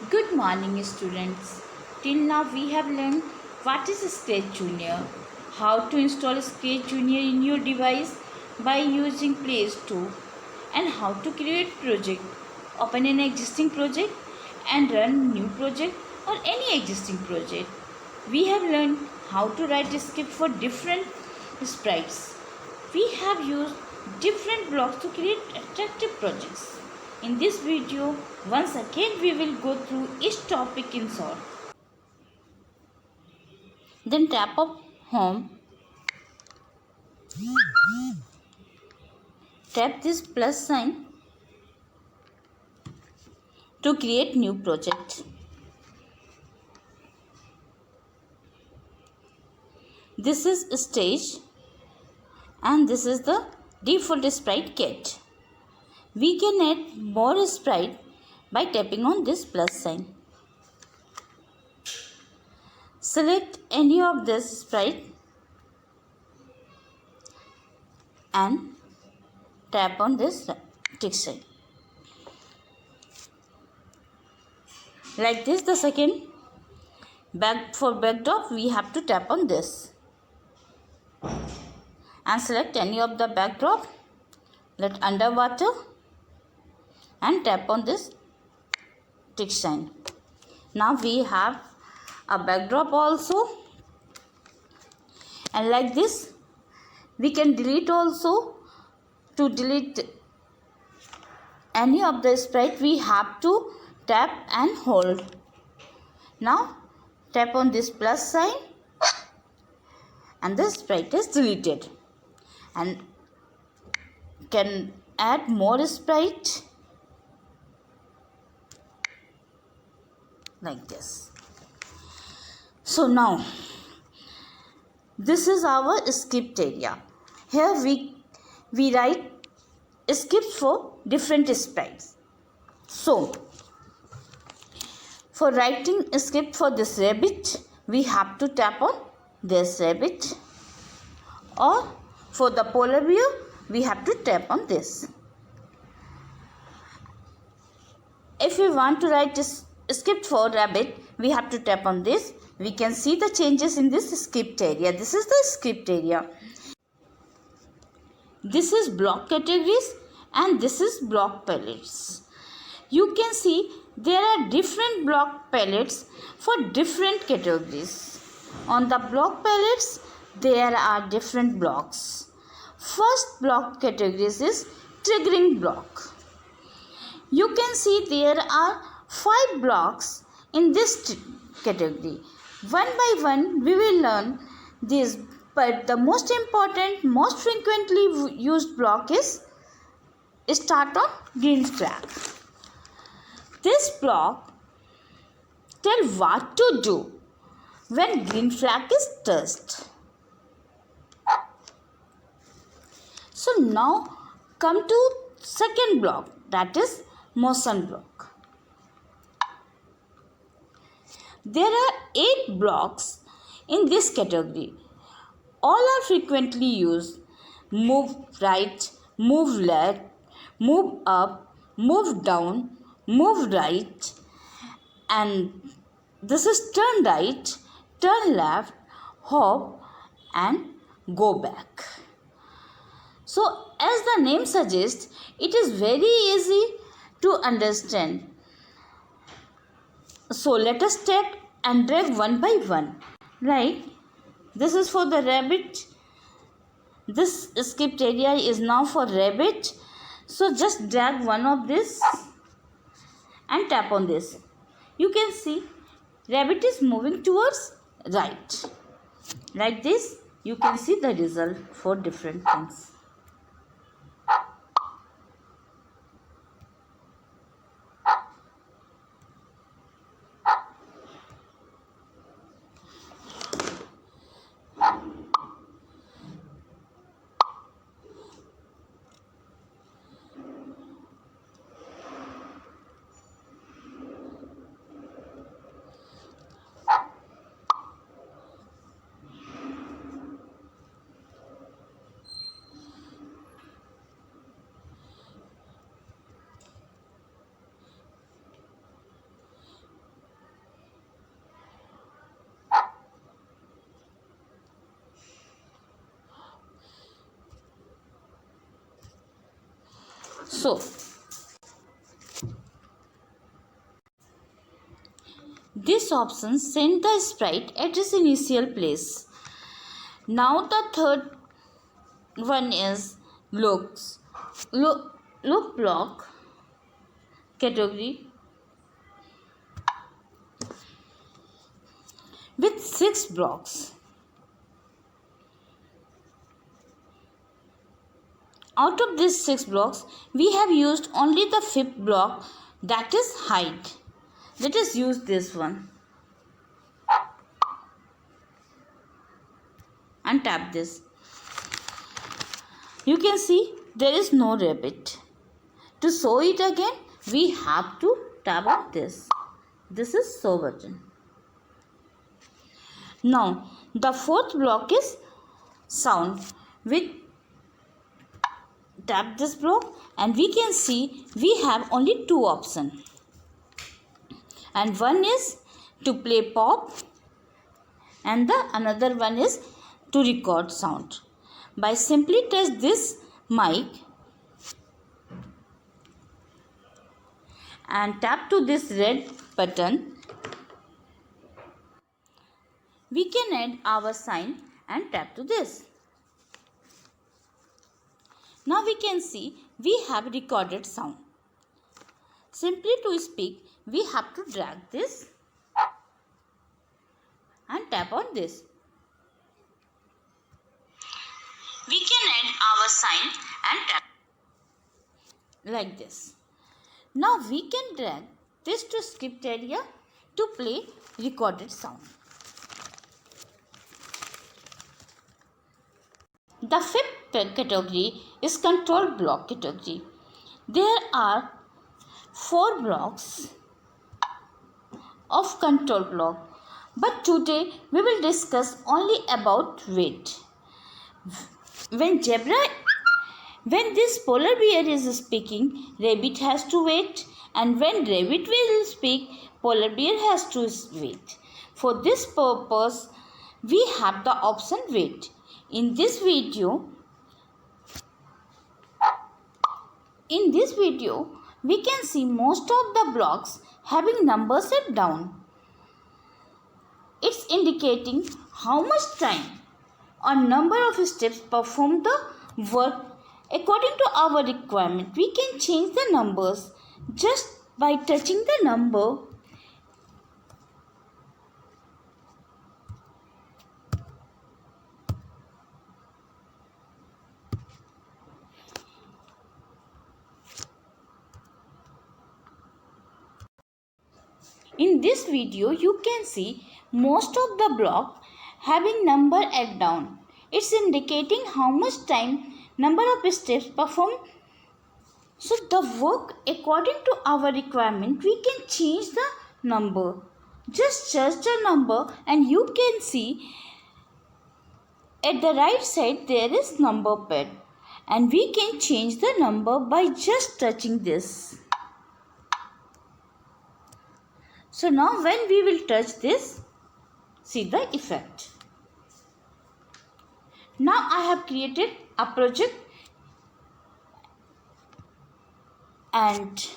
Good morning, students. Till now, we have learned what is Sketch Junior, how to install Sketch Junior in your device by using Play Store, and how to create project, open an existing project, and run new project or any existing project. We have learned how to write a script for different sprites. We have used different blocks to create attractive projects. In this video, once again we will go through each topic in short. Then tap up home, tap this plus sign to create new project. This is stage and this is the default sprite kit. We can add more sprite by tapping on this plus sign. Select any of this sprite and tap on this tick sign. Like this, the second backdrop we have to tap on this and select any of the backdrop. Let underwater and tap on this tick sign. Now we have a backdrop also, and like this we can delete also. To delete any of the sprite we have to tap and hold. Now tap on this plus sign and the sprite is deleted, and can add more sprite like this. So now this is our script area. Here we write scripts for different sprites. So for writing a script for this rabbit, we have to tap on this rabbit, or for the polar bear we have to tap on this. If we want to write a script for rabbit, we have to tap on this. We can see the changes in this script area. This is the script area. This is block categories and this is block palettes. You can see there are different block palettes for different categories. On the block palettes, there are different blocks. First block categories is triggering block. You can see there are 5 blocks in this category. One by one we will learn these, but the most important, most frequently used block is start on green flag. This block tells what to do when green flag is touched. So now come to second block, that is motion block. There are 8 blocks in this category. All are frequently used: move right, move left, move up, move down, move right, and this is turn right, turn left, hop and go back. So as the name suggests, it is very easy to understand. So let us take and drag one by one. Like this is for the rabbit. This script area is now for rabbit. So just drag one of this and tap on this. You can see rabbit is moving towards right. Like this, you can see the result for different things. So this option send the sprite at its initial place. Now the third one is loop block category with 6 blocks. Out of these 6 blocks, we have used only the 5th block, that is height. Let us use this one and tap this. You can see there is no rabbit. To show it again, we have to tap on this. This is show button. Now the 4th block is sound. With tap this block and we can see we have only 2 options. And one is to play pop and the another one is to record sound. By simply touch this mic and tap to this red button, we can add our sign and tap to this. Now we can see we have recorded sound. Simply to speak, we have to drag this and tap on this. We can add our sign and tap like this. Now we can drag this to script area to play recorded sound. The 5th category is control block category. There are 4 blocks of control block, but today we will discuss only about wait. When this polar bear is speaking, rabbit has to wait, and when rabbit will speak, polar bear has to wait. For this purpose, we have the option wait. In this video, we can see most of the blocks having numbers set down. It's indicating how much time or number of steps perform the work according to our requirement. We can change the numbers just by touching the number. In this video, you can see most of the block having number add down. It's indicating how much time, number of steps performed. So the work according to our requirement, we can change the number. Just search the number and you can see at the right side there is number pad. And we can change the number by just touching this. So now when we will touch this, see the effect. Now I have created a project and